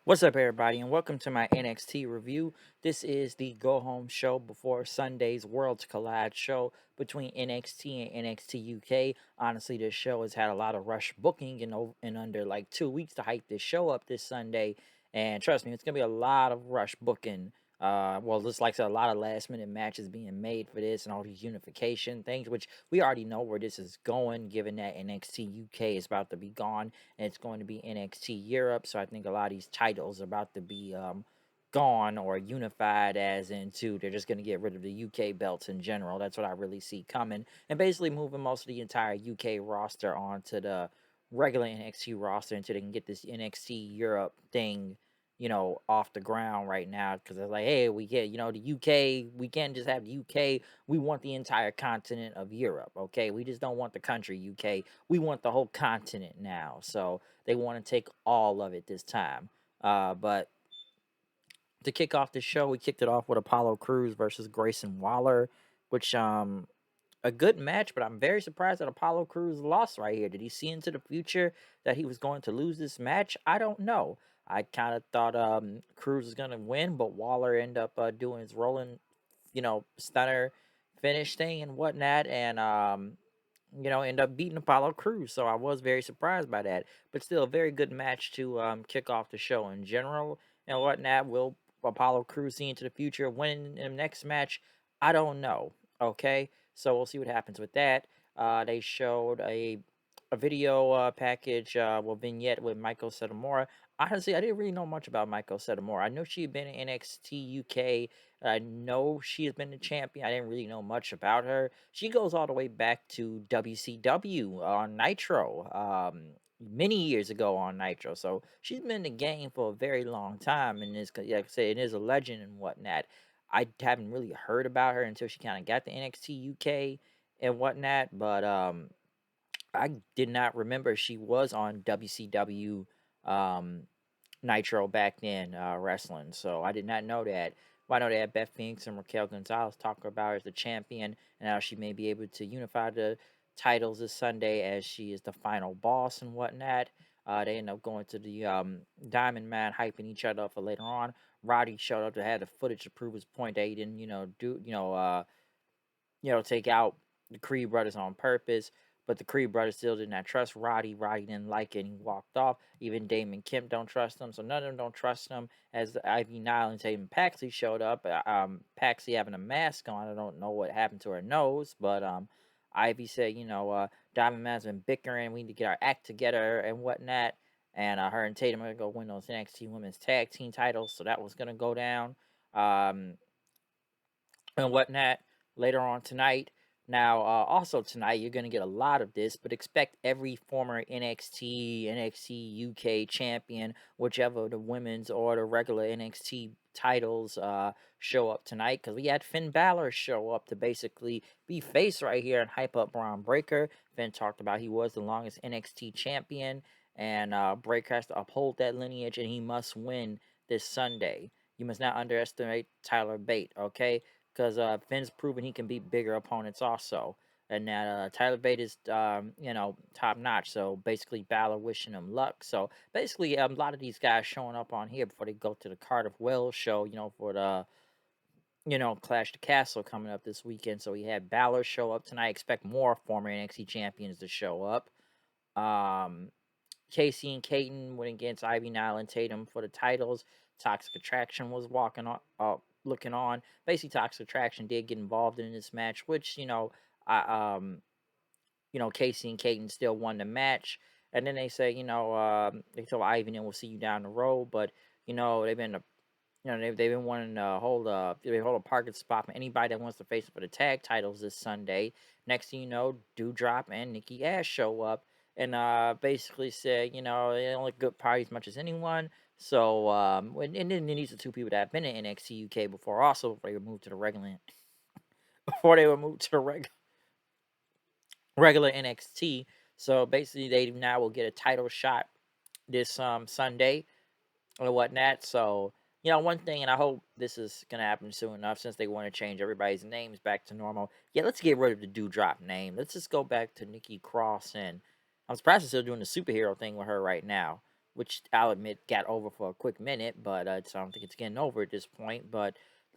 What's up, everybody, and welcome to my NXT review. This is the go home show before Sunday's Worlds Collide show between NXT and NXT UK. Honestly, this show has had a lot of rush booking in under like 2 weeks to hype this show up this Sunday. And trust me, it's going to be a lot of rush booking. Just like I said, a lot of last minute matches being made for this and all these unification things, which we already know where this is going, given that NXT UK is about to be gone and it's going to be NXT Europe. So I think a lot of these titles are about to be gone or unified, as into they're just going to get rid of the UK belts in general. That's what I really see coming, and basically moving most of the entire UK roster onto the regular NXT roster until they can get this NXT Europe thing off the ground right now, because they're like, hey, we get, the UK, we can't just have the UK, we want the entire continent of Europe, okay? We just don't want the country UK, we want the whole continent now. So they want to take all of it this time. But to kick off the show, we kicked it off with Apollo Crews versus Grayson Waller, which a good match, but I'm very surprised that Apollo Crews lost right here. Did he see into the future that he was going to lose this match? I don't know. I kind of thought Crews was going to win, but Waller ended up doing his rolling, stunner finish thing and whatnot, and end up beating Apollo Crews. So I was very surprised by that. But still, a very good match to kick off the show in general and whatnot. Will Apollo Crews see into the future winning in the next match? I don't know. Okay, so we'll see what happens with that. They showed a video package, vignette with Michael Saidamora. Honestly, I didn't really know much about Michael Saidamora. I know she had been in NXT UK. I know she has been the champion. I didn't really know much about her. She goes all the way back to WCW on Nitro, many years ago on Nitro. So she's been in the game for a very long time, and is, like I say, it is a legend and whatnot. I haven't really heard about her until she kind of got the NXT UK and whatnot, but I did not remember she was on WCW um, Nitro back then, wrestling. So I did not know that. Well, I know they had Beth Phoenix and Raquel Gonzalez talk about her as the champion, and how she may be able to unify the titles this Sunday as she is the final boss and whatnot. They end up going to the Diamond Man, hyping each other up for later on. Roddy showed up to have the footage to prove his point that he didn't, take out the Creed brothers on purpose. But the Creed brothers still did not trust Roddy. Roddy didn't like it and he walked off. Even Damon Kemp don't trust him, so none of them don't trust him. As the Ivy Nile and Tatum Paxley showed up, Paxley having a mask on. I don't know what happened to her nose, but Ivy said, Diamond Man's been bickering. We need to get our act together and whatnot. And her and Tatum are gonna go win those NXT Women's Tag Team titles, so that was gonna go down. And whatnot later on tonight. Now, also tonight, you're going to get a lot of this, but expect every former NXT UK champion, whichever the women's or the regular NXT titles show up tonight, because we had Finn Balor show up to basically be face right here and hype up Braun Breaker. Finn talked about he was the longest NXT champion, and Breaker has to uphold that lineage, and he must win this Sunday. You must not underestimate Tyler Bate, okay? Because Finn's proven he can beat bigger opponents also, and that Tyler Bate is top notch. So basically, Balor wishing him luck. So basically, a lot of these guys showing up on here before they go to the Cardiff Wells show, for the Clash the Castle coming up this weekend. So we had Balor show up tonight. Expect more former NXT champions to show up. Casey and Caton went against Ivy Nile and Tatum for the titles. Toxic Attraction was looking on. Basically, Toxic Attraction did get involved in this match, which I Casey and Caton still won the match. And then they say, they told Ivy, and we'll see you down the road. But they've been they've been wanting to hold a parking spot for anybody that wants to face for the tag titles this Sunday. Next thing you know, Dewdrop and Nikki Ash show up and basically said, they only good party as much as anyone. So and then these are two people that have been in NXT UK before, also before they were moved to the regular NXT. So basically, they now will get a title shot this Sunday or whatnot. So one thing, and I hope this is gonna happen soon enough, since they want to change everybody's names back to normal. Yeah, let's get rid of the Dewdrop name. Let's just go back to Nikki Cross, and I'm surprised they're still doing the superhero thing with her right now. which I'll admit got over for a quick minute, but so I don't think it's getting over at this point. But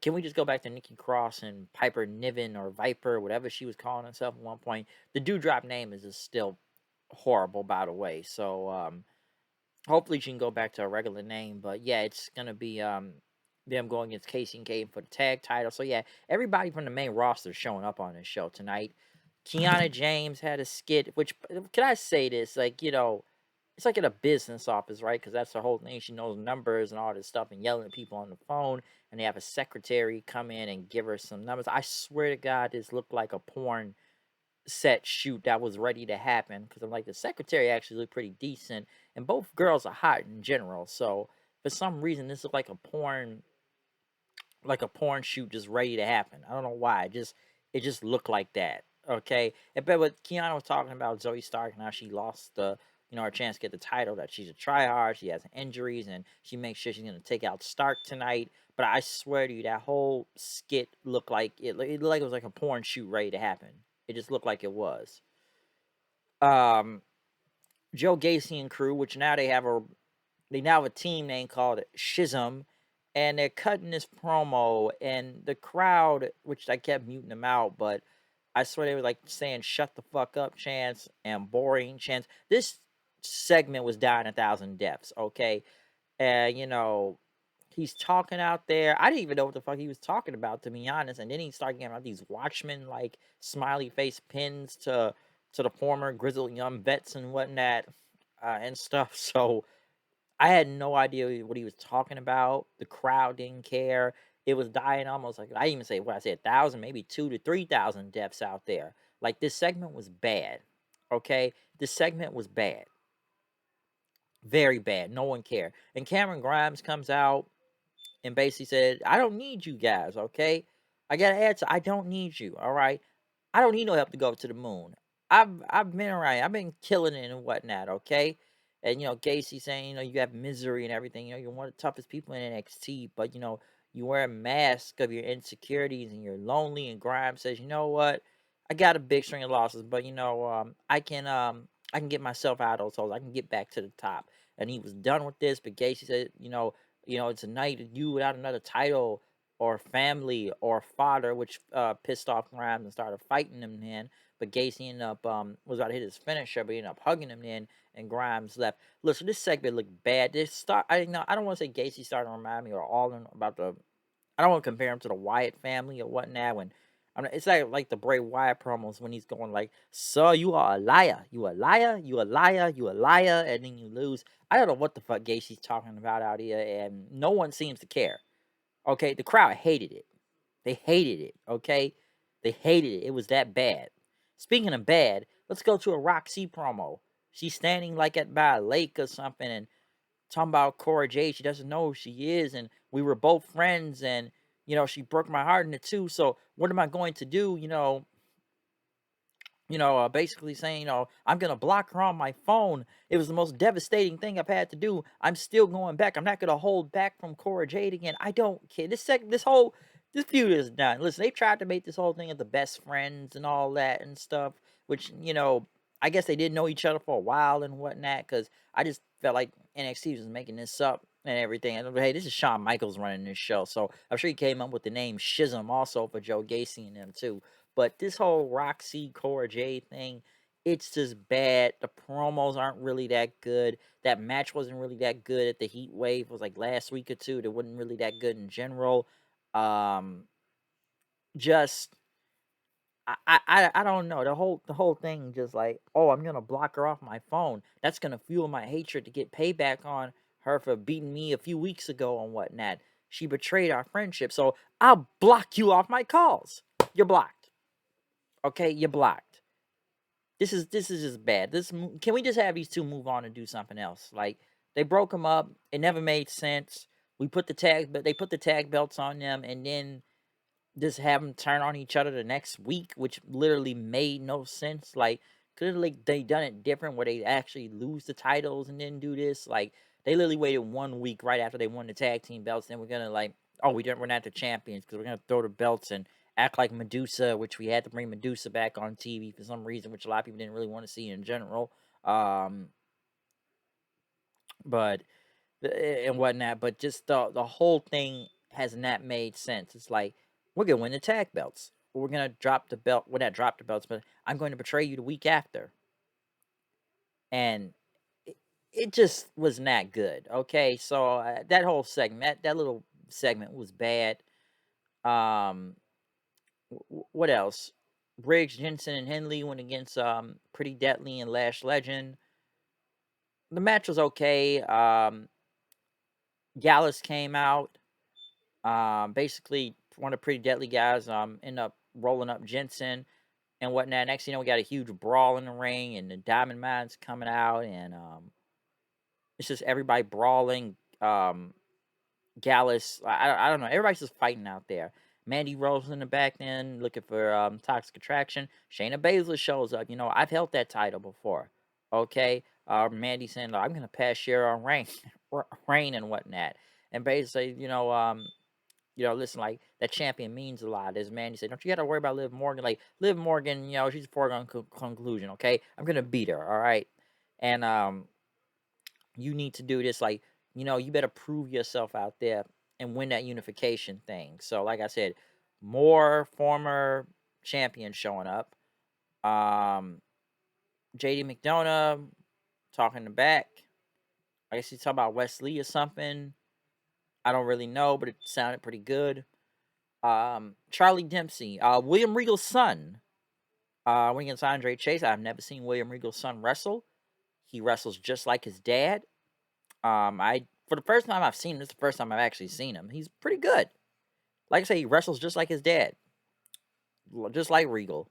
can we just go back to Nikki Cross and Piper Niven or Viper, whatever she was calling herself at one point? The Dewdrop name is just still horrible, by the way. So hopefully she can go back to a regular name. But yeah, it's gonna be them going against Casey and Caden for the tag title. So yeah, everybody from the main roster is showing up on this show tonight. Kiana James had a skit, which can I say this? Like, it's like in a business office, right? Because that's the whole thing. She knows numbers and all this stuff and yelling at people on the phone. And they have a secretary come in and give her some numbers. I swear to God, this looked like a porn set shoot that was ready to happen. Because I'm like, the secretary actually looked pretty decent. And both girls are hot in general. So for some reason, this looked like a porn shoot just ready to happen. I don't know why. It just looked like that. Okay. But what Kiana was talking about Zoe Stark and how she lost her chance to get the title, that she's a tryhard, she has injuries, and she makes sure she's gonna take out Stark tonight. But I swear to you, that whole skit looked like it looked like it was like a porn shoot ready to happen. It just looked like it was. Um Joe Gacy and crew, which now they now have a team name called Schism, and they're cutting this promo, and the crowd, which I kept muting them out, but I swear they were like saying "shut the fuck up" chants and boring chants. This segment was dying 1,000 deaths, okay? And he's talking out there. I didn't even know what the fuck he was talking about, to be honest. And then he started getting out these Watchmen like smiley face pins to the former grizzled young vets and whatnot, and stuff. So I had no idea what he was talking about. The crowd didn't care. It was dying almost like, I didn't even say what I said, 1,000, maybe 2 to 3,000 deaths out there. Like, this segment was bad. Okay, this segment was bad, very bad. No one cared. And Cameron Grimes comes out and basically said, "I don't need you guys. Okay, I got to answer. I don't need you. All right. I don't need no help to go to the moon. I've been around. I've been killing it and whatnot, okay?" And Gacy saying, you have misery and everything. You're one of the toughest people in NXT, but you wear a mask of your insecurities and you're lonely. And Grimes says, "You know what? I got a big string of losses, but I can get myself out of those holes. I can get back to the top." And he was done with this. But Gacy said, it's a night of you without another title or family or father, which pissed off Grimes and started fighting him then. But Gacy ended up was about to hit his finisher, but he ended up hugging him then, and Grimes left. Listen, this segment looked bad. I don't want to say Gacy started to remind me or all about the. I don't want to compare him to the Wyatt family or whatnot. It's like the Bray Wyatt promos when he's going like, "So you are a liar, you a liar, you a liar, you a liar," and then you lose. I don't know what the fuck Gacy's talking about out here, and no one seems to care. Okay, the crowd hated it. They hated it. Okay, they hated it. It was that bad. Speaking of bad, let's go to a Roxy promo. She's standing like by a lake or something, and talking about Cora Jade. She doesn't know who she is, and we were both friends, and she broke my heart into two. So what am I going to do? Basically saying, I'm going to block her on my phone. It was the most devastating thing I've had to do. I'm still going back. I'm not going to hold back from Cora Jade again. I don't care. This feud is done. Listen, they tried to make this whole thing of the best friends and all that and stuff, which, I guess they didn't know each other for a while and whatnot, because I just felt like NXT was making this up and everything. And hey, this is Shawn Michaels running this show, so I'm sure he came up with the name Schism also for Joe Gacy and them too. But this whole Roxy Cora Jade thing, it's just bad. The promos aren't really that good. That match wasn't really that good at the Heat Wave. It was like last week or two. That wasn't really that good in general. Um, just I don't know. The whole thing just like, oh, I'm gonna block her off my phone. That's gonna fuel my hatred to get payback on her for beating me a few weeks ago and whatnot. She betrayed our friendship, so I'll block you off my calls. You're blocked. Okay, you're blocked. This is just bad. Can we just have these two move on and do something else? Like, they broke them up. It never made sense. They put the tag belts on them, and then just have them turn on each other the next week, which literally made no sense. Like, could have like they done it different where they actually lose the titles and then do this? Like, they literally waited 1 week right after they won the tag team belts. Then we're gonna like, oh, we're not the champions because we're gonna throw the belts and act like Medusa, which we had to bring Medusa back on TV for some reason, which a lot of people didn't really want to see in general. Um, but and whatnot. But just the whole thing has not made sense. It's like we're gonna win the tag belts. We're gonna drop the belt. Well, not drop the belts, but I'm going to betray you the week after, and it just was not good. Okay, so that whole segment, that little segment was bad. Um, what else? Briggs, Jensen, and Henley went against Pretty Deadly and Lash Legend. The match was okay. Gallus came out. Basically, one of the Pretty Deadly guys ended up rolling up Jensen and whatnot. Next, we got a huge brawl in the ring, and the Diamond Mine's coming out, and it's just everybody brawling. Gallus, I don't know. Everybody's just fighting out there. Mandy Rose in the back then looking for Toxic Attraction. Shayna Baszler shows up. I've held that title before. Okay. Mandy saying, I'm going to pass Share on Rain and whatnot. And basically, listen, like, that champion means a lot. As Mandy said, don't you got to worry about Liv Morgan. Like, Liv Morgan, she's a foregone conclusion, okay? I'm going to beat her, all right? And you need to do this. Like, you better prove yourself out there and win that unification thing. So, like I said, more former champions showing up. JD McDonough talking in the back. I guess he's talking about Wesley or something. I don't really know, but it sounded pretty good. Charlie Dempsey, William Regal's son, went against Andre Chase. I've never seen William Regal's son wrestle. He wrestles just like his dad. For the first time I've seen him, this is the first time I've actually seen him. He's pretty good. Like I say, he wrestles just like his dad, just like Regal.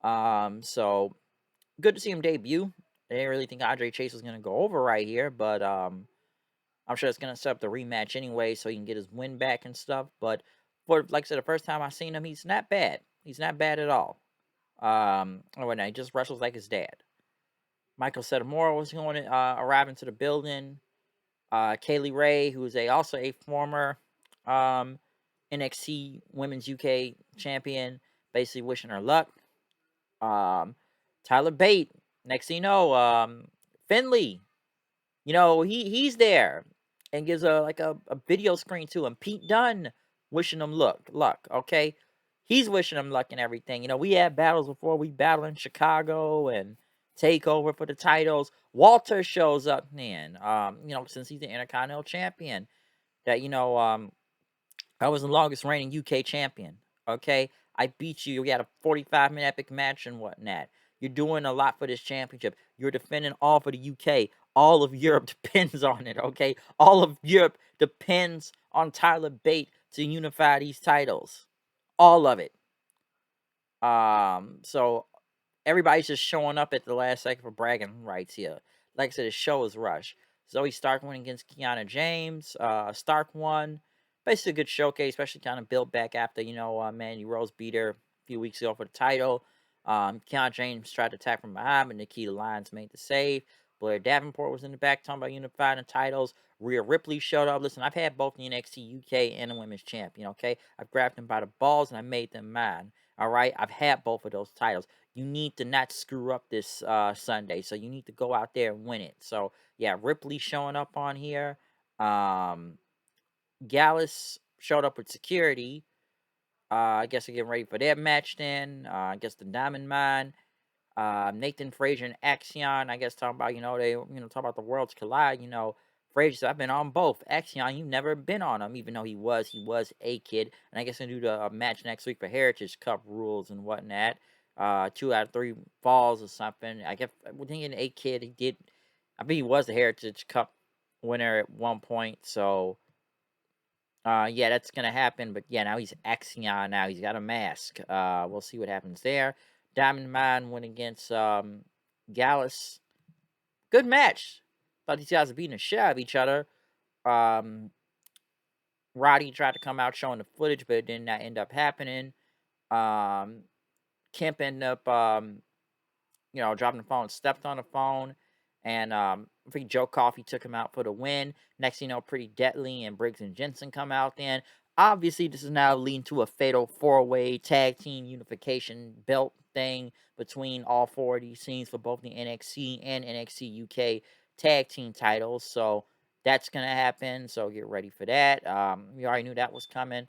So good to see him debut. I didn't really think Andre Chase was gonna go over right here, but I'm sure it's gonna set up the rematch anyway, so he can get his win back and stuff. But for, like I said, the first time I seen him, he's not bad. He's not bad at all. He just wrestles like his dad. Michael Saidamora was going arriving to the building. Kaylee Ray, who is also a former NXT Women's UK champion, basically wishing her luck. Tyler Bate, next thing you know, Finley, he's there and gives a video screen to him. Pete Dunne wishing him luck. Okay, he's wishing him luck and everything. We had battles before. We battled in Chicago and Takeover for the titles. Walter shows up, man. Since he's the Intercontinental Champion, that I was the longest reigning UK champion. Okay, I beat you. We had a 45-minute epic match and whatnot. You're doing a lot for this championship. You're defending all for the UK. All of Europe depends on it. Okay, all of Europe depends on Tyler Bate to unify these titles. All of it. So everybody's just showing up at the last second for bragging rights here. Like I said, the show is rushed. Zoe Stark went against Kiana James. Stark won. Basically a good showcase, especially kind of built back after, Mandy Rose beat her a few weeks ago for the title. Kiana James tried to attack from behind, but Nikita Lyons made the save. Blair Davenport was in the back talking about unifying the titles. Rhea Ripley showed up. Listen, I've had both the NXT UK and the Women's Champion, okay? I've grabbed them by the balls and I made them mine. All right? I've had both of those titles. You need to not screw up this Sunday. So you need to go out there and win it. So, yeah, Ripley showing up on here. Gallus showed up with security. I guess they're getting ready for their match then. I guess the Diamond Mine. Nathan Frazier and Axion, I guess, talking about, talk about the worlds collide. Frazier said, I've been on both. Axion, you've never been on them, even though he was a kid. And I guess they're going to do the match next week for Heritage Cup rules and whatnot. 2 out of 3 falls or something. I guess, when thinking a kid, he did, I mean, he was the Heritage Cup winner at one point. So, yeah, that's going to happen. But yeah, now he's Axion now. He's got a mask. We'll see what happens there. Diamond Mine went against Gallus. Good match. Thought these guys were beating the shit out of each other. Roddy tried to come out showing the footage, but it did not end up happening. Kemp ended up, dropping the phone, stepped on the phone, and I think Joe Coffey took him out for the win. Next thing you know, Pretty Deadly and Briggs and Jensen come out then. Obviously, this is now leading to a fatal 4-way tag team unification belt thing between all 4 of these teams for both the NXT and NXT UK tag team titles. So that's gonna happen. So get ready for that. We already knew that was coming.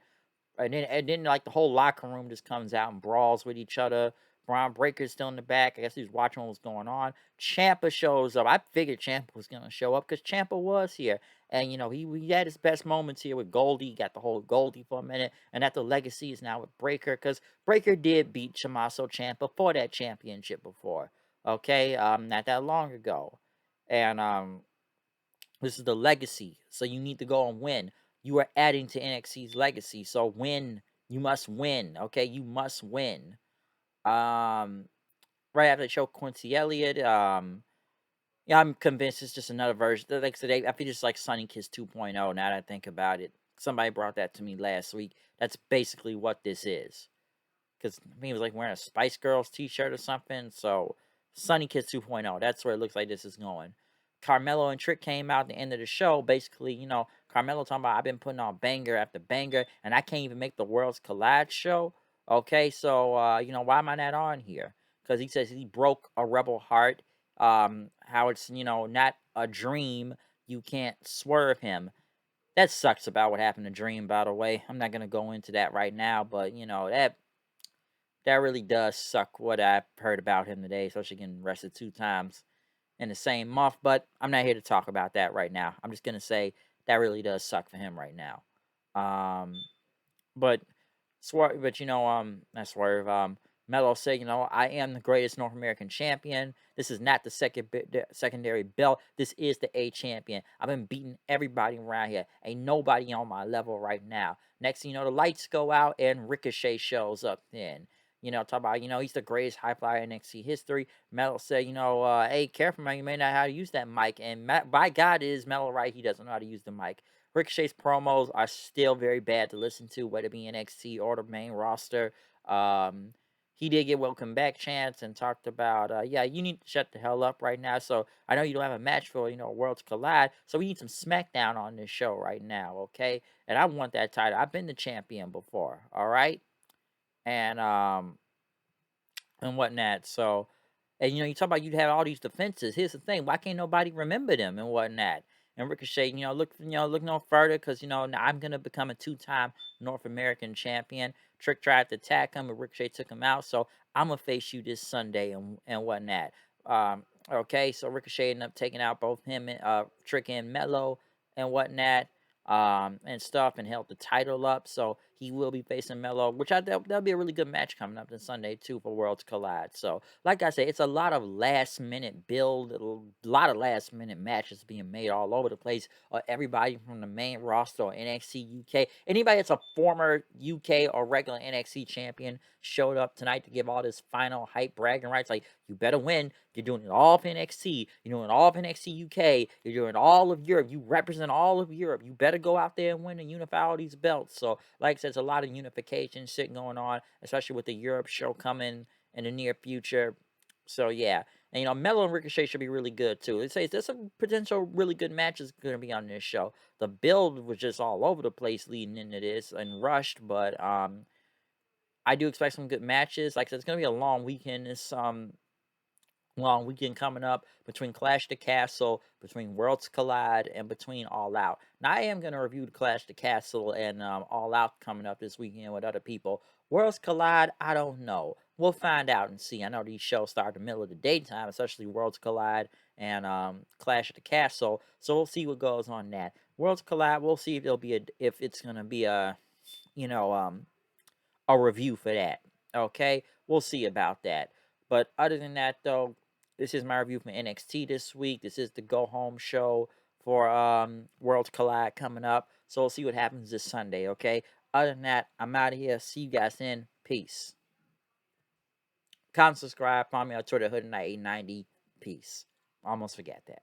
And then like the whole locker room just comes out and brawls with each other. Braun Breaker's still in the back. I guess he was watching what was going on. Ciampa shows up. I figured Ciampa was gonna show up because Ciampa was here, and he had his best moments here with Goldie. He got the whole Goldie for a minute, and that the legacy is now with Breaker because Breaker did beat Tommaso Ciampa for that championship before. Okay, not that long ago, and this is the legacy. So you need to go and win. You are adding to NXT's legacy. So win. You must win. Okay, you must win. Um, right after the show, Quincy Elliott. Yeah, I'm convinced it's just another version. Like today, I feel just like Sunny Kiss 2.0. Now that I think about it, somebody brought that to me last week. That's basically what this is. Because he was like wearing a Spice Girls t-shirt or something. So Sunny Kiss 2.0, that's where it looks like this is going. Carmelo and Trick came out at the end of the show. Basically, Carmelo talking about I've been putting on banger after banger, and I can't even make the Worlds Collide show. Okay, so why am I not on here? Because he says he broke a rebel heart. How it's not a dream. You can't swerve him. That sucks about what happened to Dream, by the way. I'm not gonna go into that right now, but that really does suck what I've heard about him today, especially getting arrested 2 times in the same month. But I'm not here to talk about that right now. I'm just gonna say that really does suck for him right now. Um, but Swerve, but not Swerve. Melo said, I am the greatest North American champion. This is not the secondary belt. This is the A champion. I've been beating everybody around here. Ain't nobody on my level right now. Next thing you know, the lights go out and Ricochet shows up. Then talk about he's the greatest high flyer in NXT history. Melo said, hey, careful man, you may not know how to use that mic. And by God, is Melo right? He doesn't know how to use the mic. Ricochet's promos are still very bad to listen to, whether it be NXT or the main roster. He did get welcome back chance and talked about, yeah, you need to shut the hell up right now. So I know you don't have a match for, Worlds Collide. So we need some SmackDown on this show right now, okay? And I want that title. I've been the champion before, all right? And whatnot. So, and you talk about you have all these defenses. Here's the thing: why can't nobody remember them and whatnot? And Ricochet, look no further because now I'm gonna become a 2-time North American champion. Trick tried to attack him, but Ricochet took him out. So I'm gonna face you this Sunday and whatnot. Okay, so Ricochet ended up taking out both him and Trick and Mello and whatnot. And stuff, and held the title up. So he will be facing Melo, which that'll be a really good match coming up this Sunday too for Worlds Collide. So, like I said, it's a lot of last minute build, a lot of last minute matches being made all over the place. Everybody from the main roster or NXT UK, anybody that's a former UK or regular NXT champion showed up tonight to give all this final hype bragging rights. Like, you better win. You're doing it all of NXT. You're doing all of NXT UK. You're doing all of Europe. You represent all of Europe. You better go out there and win and unify all these belts. So, like I said, there's a lot of unification shit going on, especially with the Europe show coming in the near future. So, yeah. And, Melo and Ricochet should be really good, too. It says there's some potential really good matches going to be on this show. The build was just all over the place leading into this and rushed, but I do expect some good matches. Like I said, it's going to be a long weekend. This long weekend coming up between Clash the Castle, between Worlds Collide, and between All Out. Now, I am going to review the Clash the Castle and All Out coming up this weekend with other people. Worlds Collide, I don't know. We'll find out and see. I know these shows start in the middle of the daytime, especially Worlds Collide and Clash at the Castle. So we'll see what goes on that. Worlds Collide, we'll see if it's gonna be you know a review for that. Okay, we'll see about that. But other than that, though, this is my review from NXT this week. This is the go home show for Worlds Collide coming up. So we'll see what happens this Sunday. Okay. Other than that, I'm out of here. See you guys then. Peace. Comment, subscribe. Follow me on Twitter, Hood Knight 890. Peace. Almost forgot that.